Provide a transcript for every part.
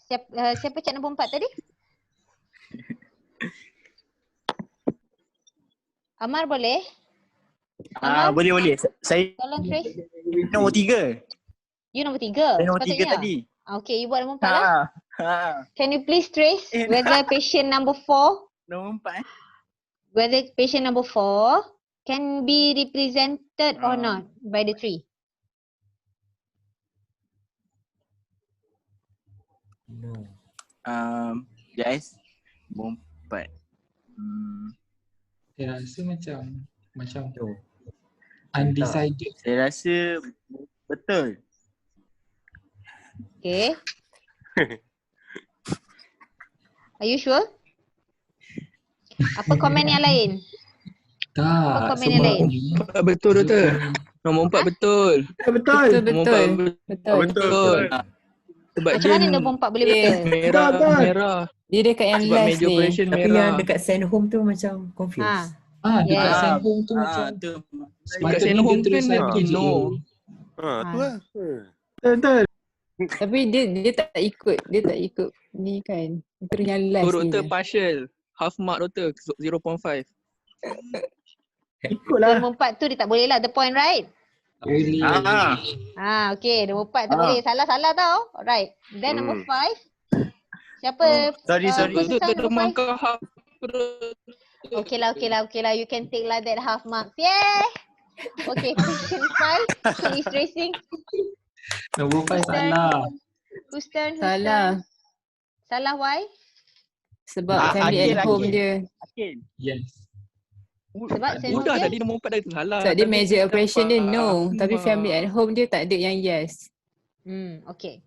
Siapa cak nombor 4 tadi? Amar boleh? Amar, Boleh. Saya tolong trace. nombor 3. You nombor 3 Saya nombor 3 sepatutnya. tadi. Okay, you buat nombor 4 lah. Can you please trace Eh, whether patient number 4, Nombor 4 whether patient number 4 can be represented or not by the 3? No. Guys, nombor 4. Saya rasa macam No. undecided. Saya rasa betul. Okay. Are you sure? Apa komen yang lain? Tak, komen yang lain? sebabnya Betul Doktor. Nombor 4 betul. Betul. Nombor 4 Betul. Sebab Macam mana nombor 4 boleh betul? merah. Dia dekat yang Sebab last major ni. operation Tapi yang merah. dekat send home tu macam confused. dekat Yeah. send home tu macam Tu. Dekat sepatutnya send dia home terus kan satu dia je. no. Tu lah. Tapi dia tak ikut ni kan. Itu yang last Tu ni. Doktor partial. Half mark Doktor 0.5. So, nombor 4 tu dia tak boleh lah. The point, right? Tak boleh. Okay. Nombor 4 tak boleh. Salah tau. Alright. Then nombor 5. Siapa? Sorry. Doktor peserta ada nombor 5? markah half. Okay lah. You can take lah that half marks. Yay! Okay, question 5. Who is tracing? Nombor 5 salah. Whose turn? Salah. Salah why? Sebab family at home dia. Akhil. Yes. Sebab send home Mudah dia. tadi nombor 4 dah salah. Sebab dia major operation dia dapat no. Tapi half family mark. at home dia tak ada yang yes. Okay.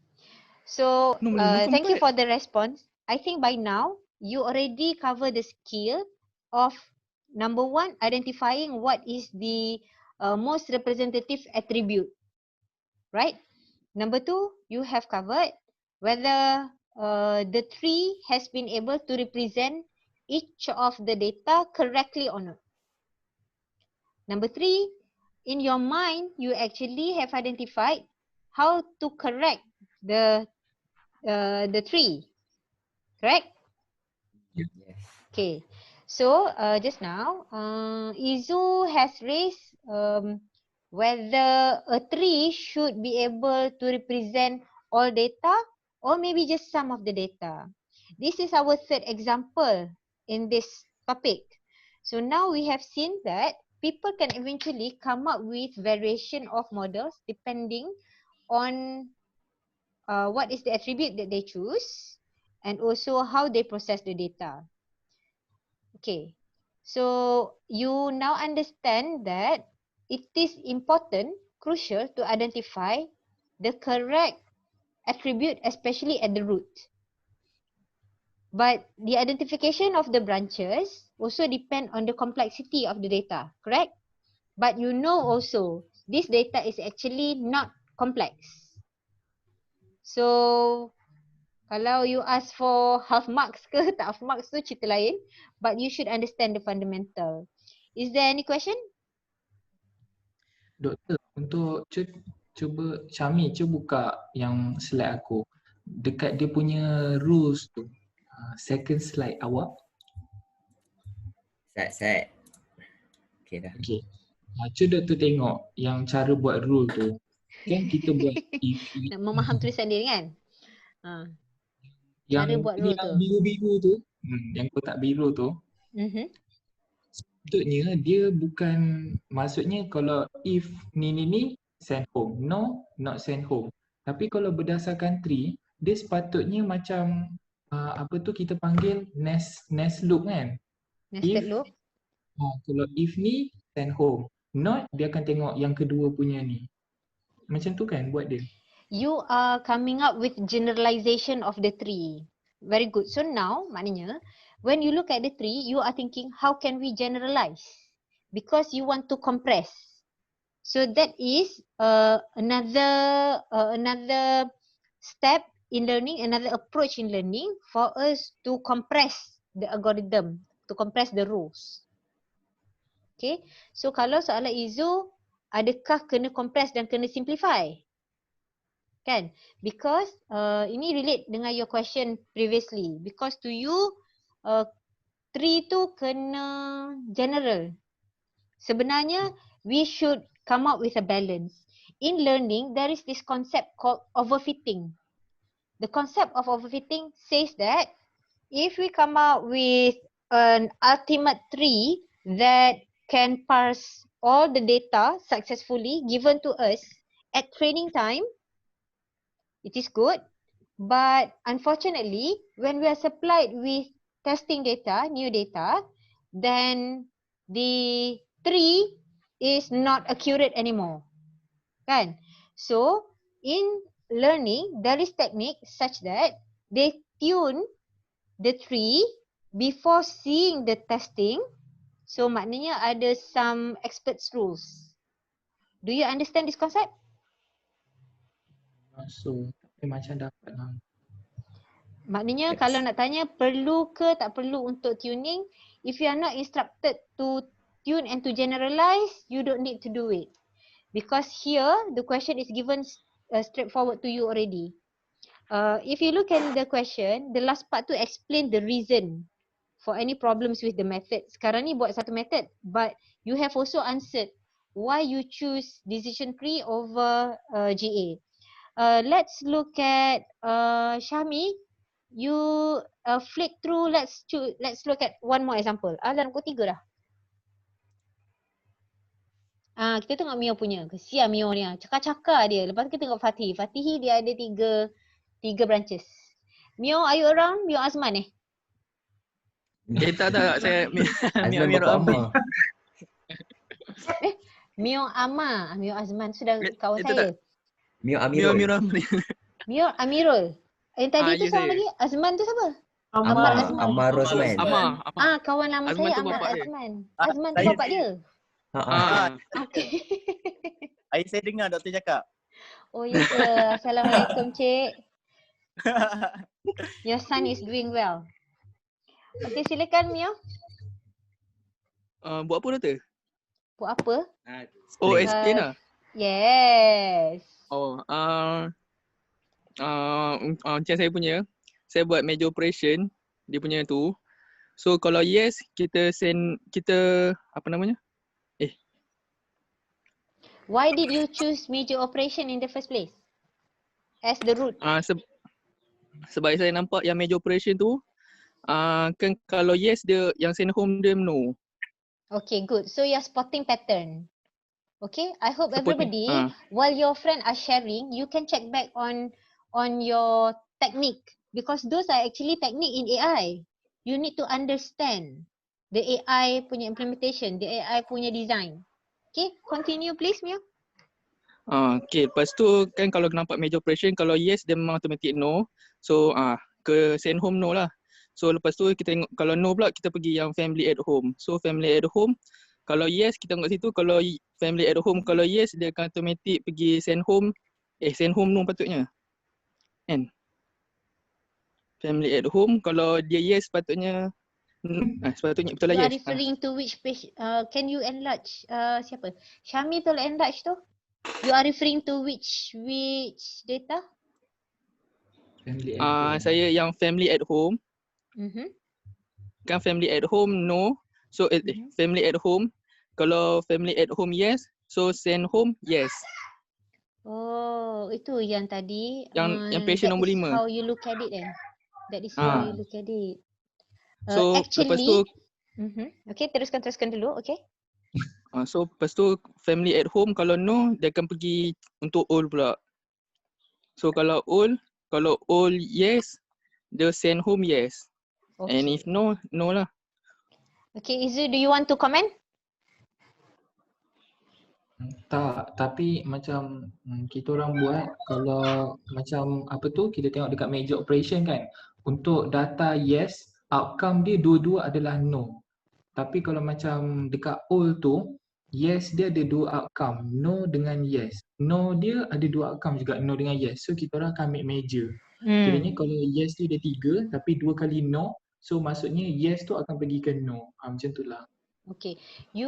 So, Nombor thank you empat. for the response. I think by now, you already cover the skill of number 1, identifying what is the most representative attribute. Right? Number 2, you have covered whether the tree has been able to represent each of the data correctly or not. Number 3, in your mind, you actually have identified how to correct the tree. Correct? Yes. Okay. So just now, Izu has raised whether a tree should be able to represent all data or maybe just some of the data. This is our third example in this topic. So now we have seen that people can eventually come up with variation of models depending on what is the attribute that they choose and also how they process the data. Okay, so you now understand that it is important, crucial to identify the correct attribute, especially at the root. But the identification of the branches also depend on the complexity of the data, correct? But you know also, this data is actually not complex. So, kalau you ask for half marks ke tak half marks tu cerita lain. But you should understand the fundamental. Is there any question? Doktor, untuk cuba Syami, cuba buka yang slide aku. Dekat dia punya rules tu. Second slide awak. Set. Okay dah. Okay. Cuba Doktor tengok yang cara buat rule tu. Kan kita buat Nak memaham tulisan dia kan? Cara yang buat rule tu. biru-biru tu, yang kotak biru tu, sepatutnya dia bukan, maksudnya kalau if ni send home, no not send home. Tapi kalau berdasarkan tree, dia sepatutnya macam apa tu kita panggil nest loop kan. Nested loop. Kalau if ni send home, not dia akan tengok yang kedua punya ni. Macam tu kan buat dia. You are coming up with generalization of the tree. Very good. So now, maknanya, when you look at the tree, you are thinking, how can we generalize? Because you want to compress. So that is another step in learning, another approach in learning for us to compress the algorithm, to compress the rules. Okay. So kalau soalan Izu, adakah kena compress dan kena simplify? Kan? Because ini relate dengan your question previously. Because to you, tree tu kena general. Sebenarnya, we should come up with a balance. In learning, there is this concept called overfitting. The concept of overfitting says that if we come up with an ultimate tree that can parse all the data successfully given to us at training time, it is good. But unfortunately, when we are supplied with testing data, new data, then the tree is not accurate anymore. Kan? So, in learning, there is technique such that they tune the tree before seeing the testing. So, maknanya ada some experts rules. Do you understand this concept? So, macam dapat lah. Maknanya Yes. kalau nak tanya perlu ke tak perlu untuk tuning, if you are not instructed to tune and to generalize, you don't need to do it. Because here, the question is given straightforward to you already. If you look at the question, the last part to explain the reason for any problems with the method. Sekarang ni buat satu method, but you have also answered why you choose decision tree over GA. Let's look at Syami. You flick through. Let's look at one more example. Dalam pukul 3 dah. Kita tengok Mio punya. Kesian Mio ni. Cakar-cakar dia. Lepas tu kita tengok Fatih. Fatih dia ada tiga branches. Mio, are you around? Mio Azman Tak, saya Azman Mio bapa Amir. Amar. Mio Amar. Mio Azman sudah kawan Itu saya. Mio Mio Amirul. Amir. Mio Amirul. Yang tadi tu ya siapa saya. lagi? Azman tu siapa? Amar. Azman. Amar Rosman. Amar. Kawan lama Azman saya tu Ahmad bapak dia. Azman. Azman tu saya- bapak dia. Okay. Ayah saya dengar doktor cakap. Oh ya ke? Assalamualaikum cik. Your son is doing well. Okay, silakan Mio. Buat apa doktor? Buat apa? Oh, Explain. explain lah. Yes. Oh, macam saya punya, saya buat major operation, dia punya tu. So kalau yes, kita apa namanya? Why did you choose major operation in the first place? As the root. Sebab saya nampak yang major operation tu, kan kalau yes dia, yang send home dia no. Okay, good. So you're spotting pattern. Okay, I hope Supporting, everybody, while your friend are sharing, you can check back on your technique, because those are actually technique in AI. You need to understand the AI punya implementation, the AI punya design. Okay, continue please Mio. Okay, lepas tu kan kalau nampak major operation, kalau yes dia memang automatic no. So ke send home no lah. So lepas tu kita tengok, kalau no pula kita pergi yang family at home. So family at home, kalau yes kita tengok situ, kalau family at home, kalau yes dia akan automatic pergi send home no patutnya. Kan? Family at home, kalau dia yes sepatutnya sepatutnya betul You lah are yes. referring to which page? Can you enlarge? Siapa? Syami tolong enlarge tu. You are referring to which data? Family at home. Saya yang family at home. Kan family at home no. So family at home, kalau family at home yes, so send home yes. Oh, itu yang tadi. Yang patient nombor 5. How you look at it That is how you look at it. So lepas tu Okay, teruskan dulu, okay. so lepas tu family at home, kalau no dia akan pergi untuk all pula. So kalau all yes, dia send home yes. Okay. And if no, no lah. Okay, Izu, do you want to comment? Tak, tapi macam kita orang buat, kalau macam apa tu, kita tengok dekat major operation kan, untuk data yes, outcome dia dua-dua adalah no. Tapi kalau macam dekat all tu, yes dia ada dua outcome, no dengan yes. No dia ada dua outcome juga, no dengan yes. So kita orang akan ambil major. Kiranya kalau yes tu dia 3 tapi 2 kali no, so maksudnya yes tu akan pergi ke no. Macam tu lah. Okay. You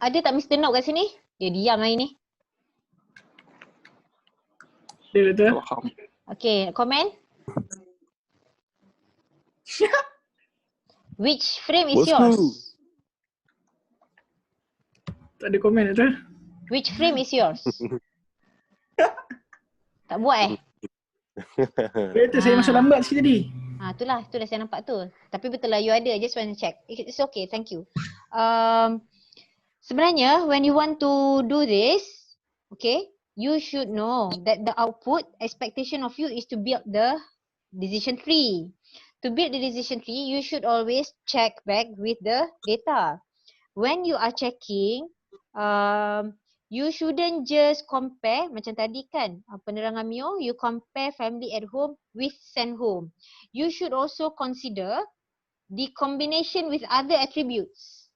ada tak Mr. Nok kat sini? Dia diam hari ni. Betul. Tak faham. Okay, comment? Which frame is Bosku. yours? Tak ada komen betul. Which frame is yours? Tak buat Betul saya masuk lambat sikit tadi. itulah saya nampak tu. Tapi betul lah you ada, I just want to check. It's okay, thank you. Sebenarnya when you want to do this, okay, you should know that the output expectation of you is to build the decision tree. To build the decision tree, you should always check back with the data. When you are checking, you shouldn't just compare macam tadi kan, penerangan Mio, you compare family at home with send home. You should also consider the combination with other attributes.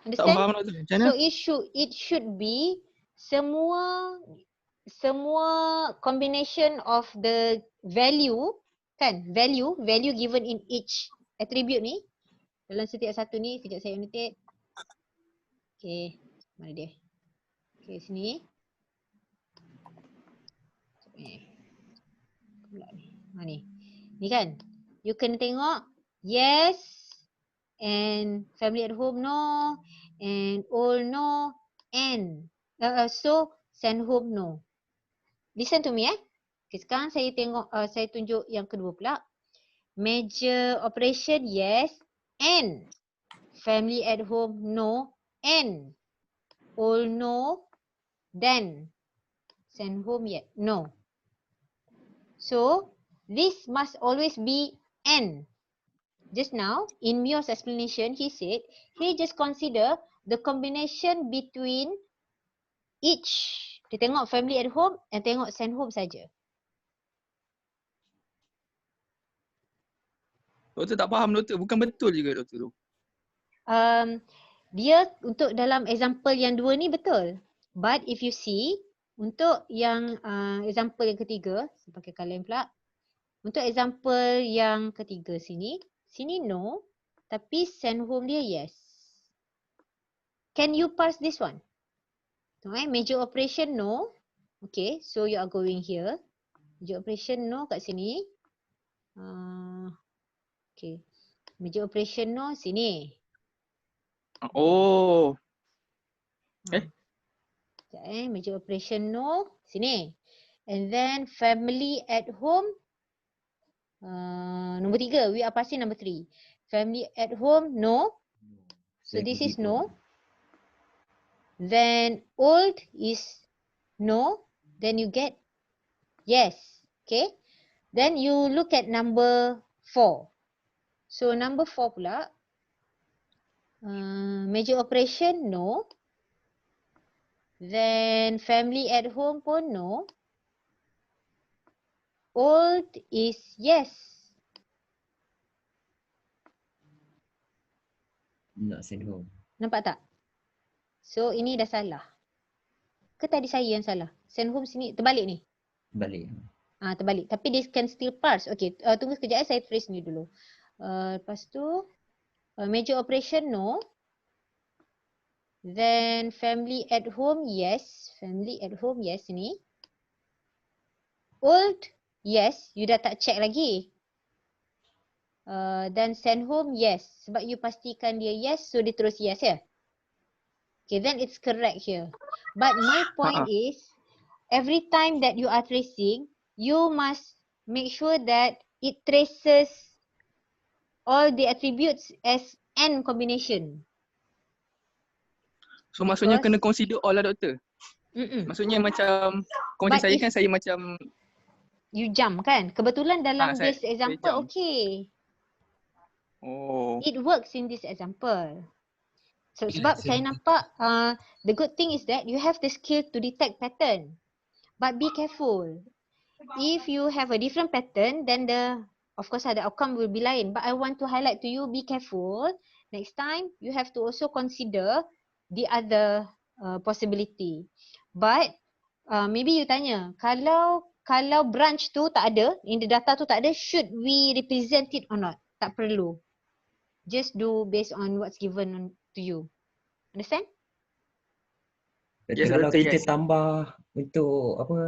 Tak Understand? faham Doktor. Macam mana? So it should be semua combination of the value kan, value given in each attribute ni dalam setiap satu ni. Sekejap saya annotate. Okay, mana dia? Okay, sini. Pula ni. Ni. Ni kan. You kena tengok yes and family at home no and all no and so send home no. Listen to me Okay, sekarang saya tengok saya tunjuk yang kedua pula. Major operation yes and family at home no and all no then send home yet no. So this must always be and. Just now in Mio's explanation he said he just consider the combination between each. Dia tengok family at home and tengok send home saja. Doktor tak faham Doktor. Bukan betul juga Doktor tu. Dia untuk dalam example yang dua ni betul. But if you see untuk yang example yang ketiga, saya pakai kalian pula. Untuk example yang ketiga sini no, tapi send home dia yes. Can you parse this one? Major operation no. Okay, so you are going here. Major operation no kat sini. Okay, major operation no sini. Oh. Major operation no sini. And then family at home. Nombor 3, we are passing number 3. Family at home, no. So this is no. Then old is no. Then you get yes. Okay. Then you look at number 4. So number 4 pula. Major operation, no. Then family at home pun no. Old is yes. Not send home. Nampak tak? So ini dah salah. Ke tadi saya yang salah? Send home sini terbalik ni. Balik. Terbalik. Tapi they can still parse. Okay, tunggu sekejap saya trace ni dulu. Lepas tu major operation no. Then family at home yes. Family at home yes ni. Old yes, you dah tak check lagi. Then send home yes. Sebab you pastikan dia yes, so dia terus yes ya. Okay, then it's correct here. But my point is, every time that you are tracing, you must make sure that it traces all the attributes as n combination. So maksudnya kena consider all lah Doktor. Maksudnya macam kongsi saya kan saya macam you jump kan? Kebetulan dalam this example okay. Oh. It works in this example. So sebab saya nampak the good thing is that you have the skill to detect pattern. But be careful. If you have a different pattern, then of course the outcome will be lain. But I want to highlight to you, be careful. Next time you have to also consider the other possibility. But maybe you tanya, kalau branch tu tak ada, in the data tu tak ada, should we represent it or not? Tak perlu. Just do based on what's given to you. Understand? Betul, Yes, kalau betul, kita yes. tambah untuk apa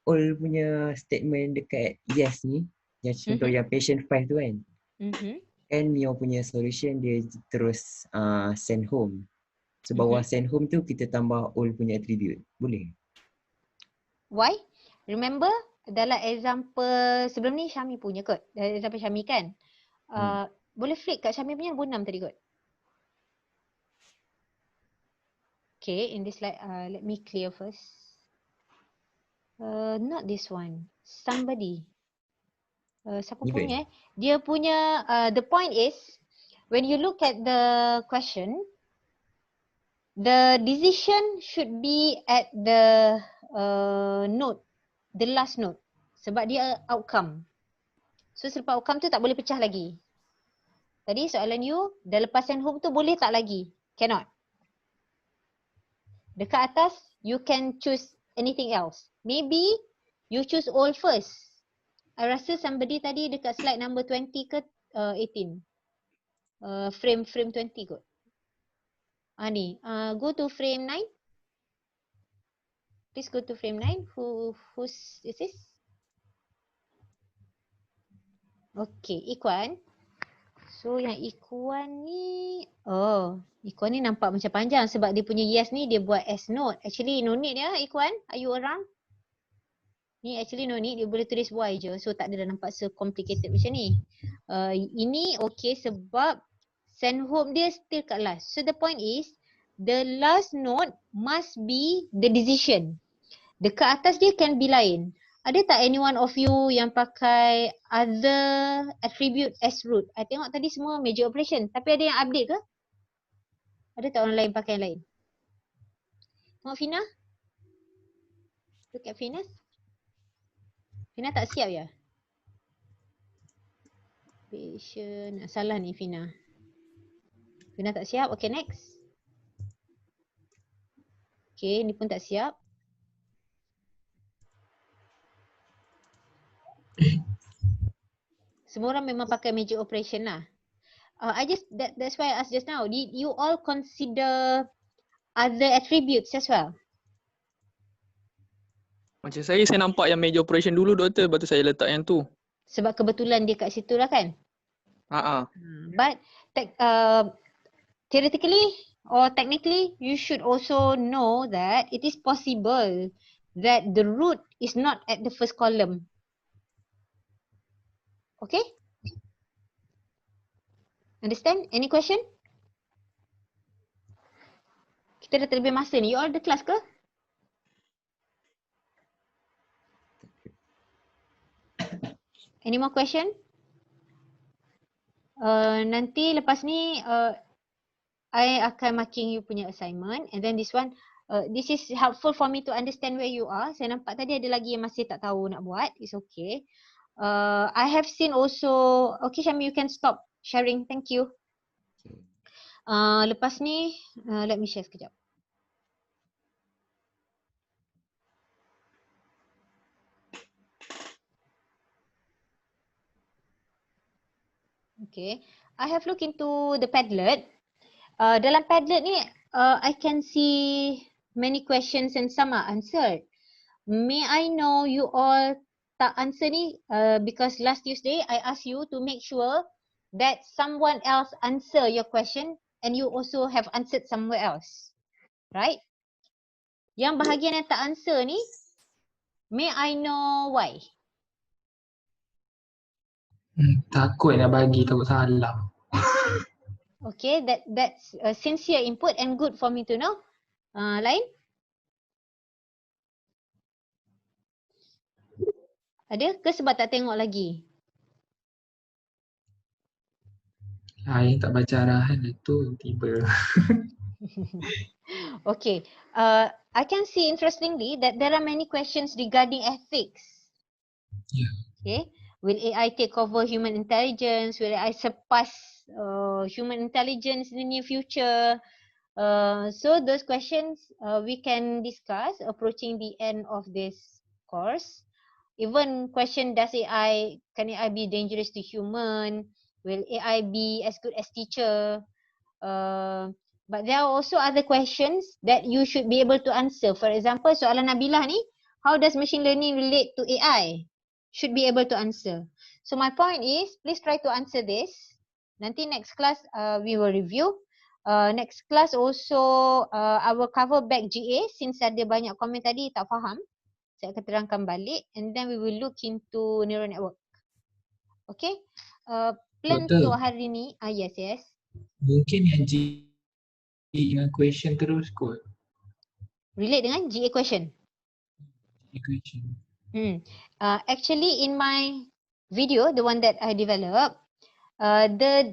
all punya statement dekat yes ni, yang contoh yang patient 5 tu kan, kan Mio punya solution dia terus send home. So bawah send home tu kita tambah all punya attribute. Boleh? Why? Remember dalam example sebelum ni Syami punya kot. Dalam example Syami kan. Boleh flick kat Syami punya nombor 6 tadi kot. Okay, in this slide, let me clear first. Not this one. Somebody. Siapa Ni punya? Dia punya, the point is, when you look at the question, the decision should be at the node, the last node. Sebab dia outcome. So selepas outcome tu tak boleh pecah lagi. Tadi soalan you, dah lepas send home tu boleh tak lagi? Cannot. Dekat atas, you can choose anything else. Maybe you choose all first. I rasa somebody tadi dekat slide number 20 ke 18. Frame 20 kot. Ni, go to frame 9. Please go to frame 9. Who's is this? Okay, Ikuan. So yang Ikuan ni, Ikuan ni nampak macam panjang sebab dia punya yes ni dia buat as note. Actually no need ya Ikuan, are you around? Ni actually no need, dia boleh tulis Y je. So tak ada dah nampak complicated macam ni. Ini okay sebab send home dia still kat last. So the point is, the last note must be the decision. Dekat atas dia can be lain. Ada tak any one of you yang pakai other attribute as root? I tengok tadi semua major operation. Tapi ada yang update ke? Ada tak orang lain pakai yang lain? Tengok Fina. Look at Fina. Fina tak siap ya? Patient. Salah ni Fina. Fina tak siap. Okay, next. Okay, ni pun tak siap. Semua orang memang pakai major operation lah. That's why I asked just now. Did you all consider other attributes as well? Macam saya nampak yang major operation dulu doktor, lepas tu saya letak yang tu. Sebab kebetulan dia kat situ lah kan? But theoretically or technically, you should also know that it is possible that the root is not at the first column. Okay? Understand? Any question? Kita dah terlebih masa ni. You all ada kelas ke? Any more question? Nanti lepas ni I akan marking you punya assignment and then this one this is helpful for me to understand where you are. Saya nampak tadi ada lagi yang masih tak tahu nak buat. It's okay. I have seen also, okay Syami, you can stop sharing. Thank you. Lepas ni, let me share sekejap. Okay, I have looked into the Padlet. Dalam Padlet ni, I can see many questions and some are answered. May I know you all tak answer ni because last Tuesday I asked you to make sure that someone else answer your question and you also have answered somewhere else. Right? Yang bahagian yang tak answer ni, may I know why? Takut nak bagi, takut salah. Okay, that's a sincere input and good for me to know. Lain? Ada ke sebab tak tengok lagi? Yang tak baca arahan itu tiba. Okay, I can see interestingly that there are many questions regarding ethics. Yeah. Okay, will AI take over human intelligence? Will AI surpass human intelligence in the near future? So those questions we can discuss approaching the end of this course. Even question, can AI be dangerous to human? Will AI be as good as teacher? But there are also other questions that you should be able to answer. For example, soalan Nabilah ni, how does machine learning relate to AI? Should be able to answer. So my point is, please try to answer this. Nanti next class we will review. Next class also I will cover back GA since ada banyak komen tadi tak faham. Saya akan terangkan balik and then we will look into neural network. Okay. Plan Betul. untuk hari ni, yes. Mungkin yang dengan question terus kot. Relate dengan GA question. Question. Actually in my video, the one that I developed, the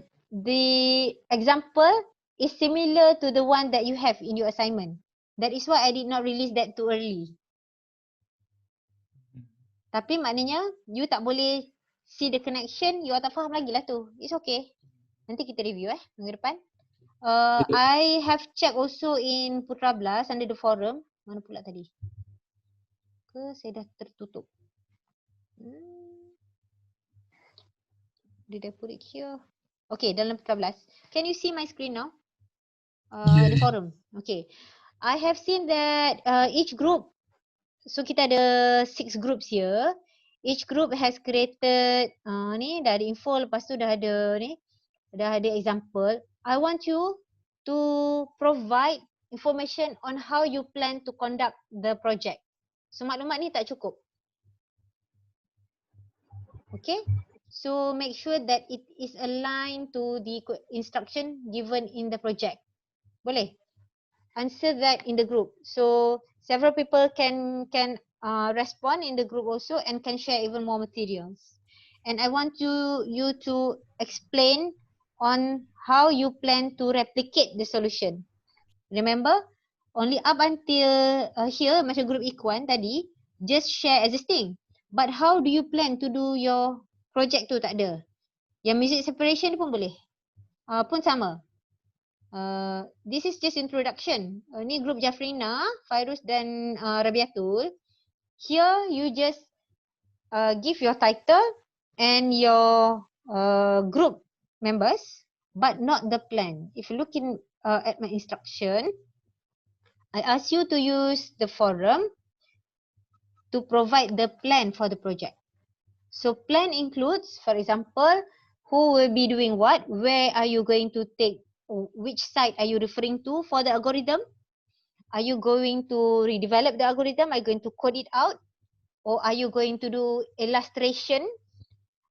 example is similar to the one that you have in your assignment. That is why I did not release that too early. Tapi maknanya you tak boleh see the connection, you tak faham lagi lah tu. It's okay. Nanti kita review minggu depan. I have checked also in Putra Blast under the forum. Mana pula tadi? Saya dah tertutup. Did I put it here? Okay, dalam Putra Blast. Can you see my screen now? The forum. Okay. I have seen that each group, so kita ada 6 groups here. Each group has created ni dah ada info, lepas tu dah ada ni, dah ada example. I want you to provide information on how you plan to conduct the project. So maklumat ni tak cukup. Okay. So make sure that it is aligned to the instruction given in the project. Boleh? Answer that in the group. So several people can respond in the group also and can share even more materials. And I want you to explain on how you plan to replicate the solution. Remember, only up until here macam group Ikhwan tadi, just share existing. But how do you plan to do your project tu? Tak ada. Yang music separation pun boleh. Pun sama. This is just introduction. Ni group Jafrina, Fairuz dan Rabiatul. Here you just give your title and your group members, but not the plan. If you look at my instruction, I ask you to use the forum to provide the plan for the project. So plan includes, for example, who will be doing what, where are you going to take, which site are you referring to for the algorithm? Are you going to redevelop the algorithm? Are you going to code it out? Or are you going to do illustration?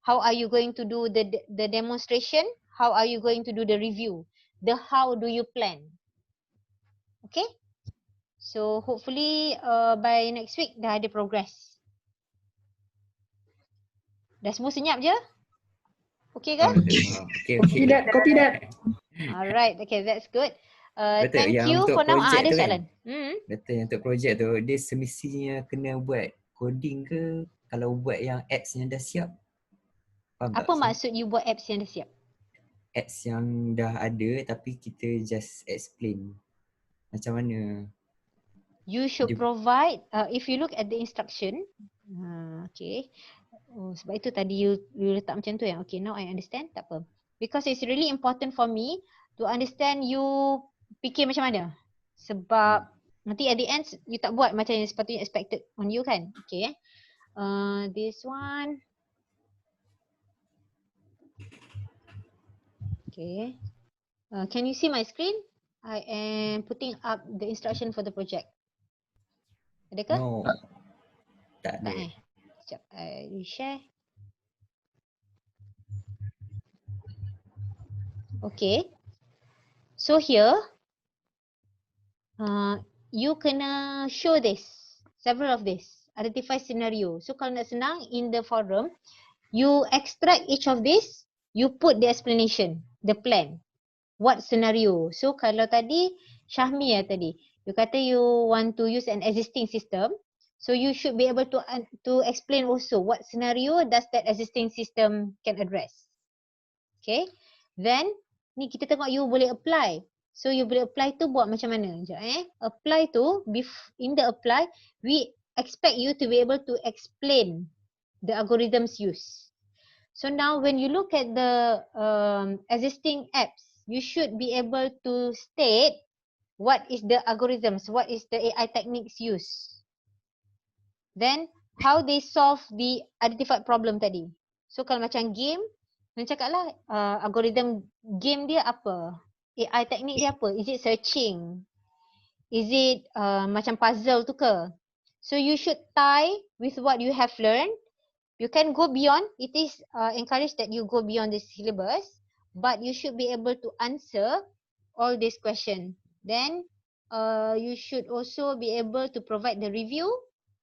How are you going to do the demonstration? How are you going to do the review? The how do you plan? Okay? So hopefully by next week dah ada progress. Dah semua senyap je? Okay kan? Copy that. Alright, okay, that's good. Betul, Thank yang you untuk for now. projek Ada tu soalan? Betul, yang untuk projek tu dia semestinya kena buat coding ke kalau buat yang apps yang dah siap? Faham Apa tak? maksud you buat apps yang dah siap? Apps yang dah ada tapi kita just explain macam mana. You should provide, if you look at the instruction, okay. Sebab itu tadi you letak macam tu ya. Okay, now I understand. Tak apa. Because it's really important for me to understand you fikir macam mana. Sebab nanti at the end you tak buat macam yang sepatutnya expected on you kan. Okay. This one. Okay. Can you see my screen? I am putting up the instruction for the project. Adakah? No. Tak ada. Sekejap, I share. Okay. So here, you kena show this, several of this, identify scenario. So kalau nak senang, in the forum, you extract each of this, you put the explanation, the plan. What scenario? So kalau tadi, Syahmi tadi, you kata you want to use an existing system. So you should be able to explain also what scenario does that existing system can address. Okay. Then ni kita tengok you boleh apply. So you boleh apply tu buat macam mana? Apply tu, in the apply, we expect you to be able to explain the algorithms used. So now when you look at the existing apps you should be able to state what is the algorithms, what is the AI techniques used. Then how they solve the identified problem tadi. So kalau macam game, nak cakap lah algorithm game dia apa? AI teknik dia apa? Is it searching? Is it macam puzzle tu ke? So you should tie with what you have learned. You can go beyond. It is encouraged that you go beyond the syllabus, but you should be able to answer all these questions. Then you should also be able to provide the review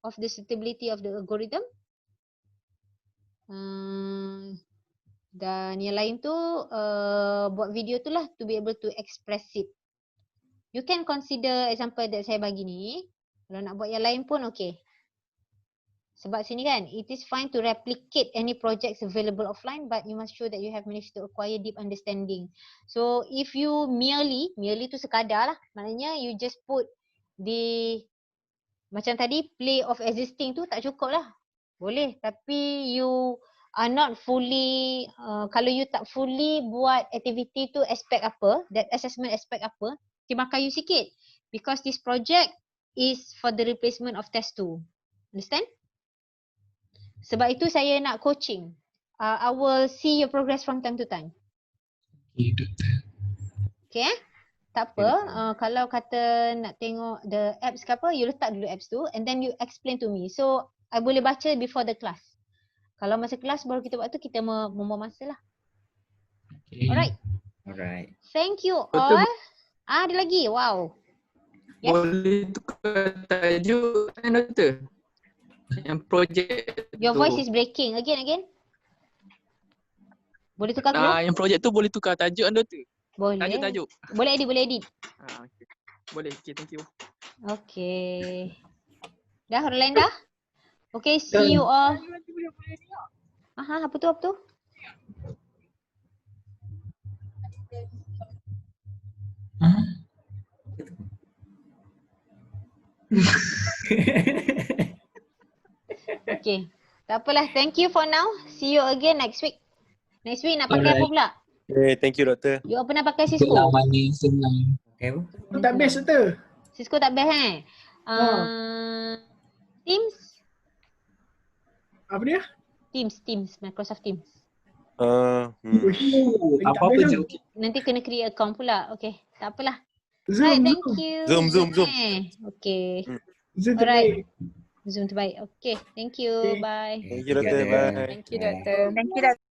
of the suitability of the algorithm. Dan yang lain tu buat video tu lah to be able to express it. You can consider example that saya bagi ni. Kalau nak buat yang lain pun okay. Sebab sini kan, it is fine to replicate any projects available offline, but you must show that you have managed to acquire deep understanding. So if you merely tu sekadar lah, maknanya you just put the macam tadi play of existing tu tak cukup lah. Boleh, tapi you are not fully, kalau you tak fully buat activity tu aspek apa, that assessment aspek apa, terima kayu sikit. Because this project is for the replacement of test 2. Understand? Sebab itu saya nak coaching. I will see your progress from time to time. Okay, doktor. Okay tak apa, kalau kata nak tengok the apps ke apa, you letak dulu apps tu and then you explain to me. So, I boleh baca before the class. Kalau masa kelas baru kita buat tu, kita membuang masa lah. Okay. Alright. Thank you all. Ada lagi? Wow. Yes? Boleh tukar tajuk kan doktor? Yang projek Your tu. voice is breaking. Again. Boleh tukar dulu? Yang projek tu boleh tukar tajuk kan doktor? Boleh. Tajuk. Boleh edit. Okay. Boleh. Okay, thank you. Okay. Dah, orang lain dah? Okay, see you all. Aha, apa tu? Okay. Tak apalah. Thank you for now. See you again next week. Next week nak pakai apa pula? Okay, thank you doktor. You pernah pakai Cisco? Senang. Okay apa? Tak best doktor. Cisco tak best Teams? Apa dia? Teams, Microsoft Teams. Apa-apa je okey. Nanti kena create account pula. Okay, tak apalah. Zoom, Right, thank you. Zoom. Okay. Zoom Alright. terbaik. Zoom terbaik. Okay, thank you. Okay. Bye. Thank you doktor. Bye. Thank you, doktor. Thank you, Dr.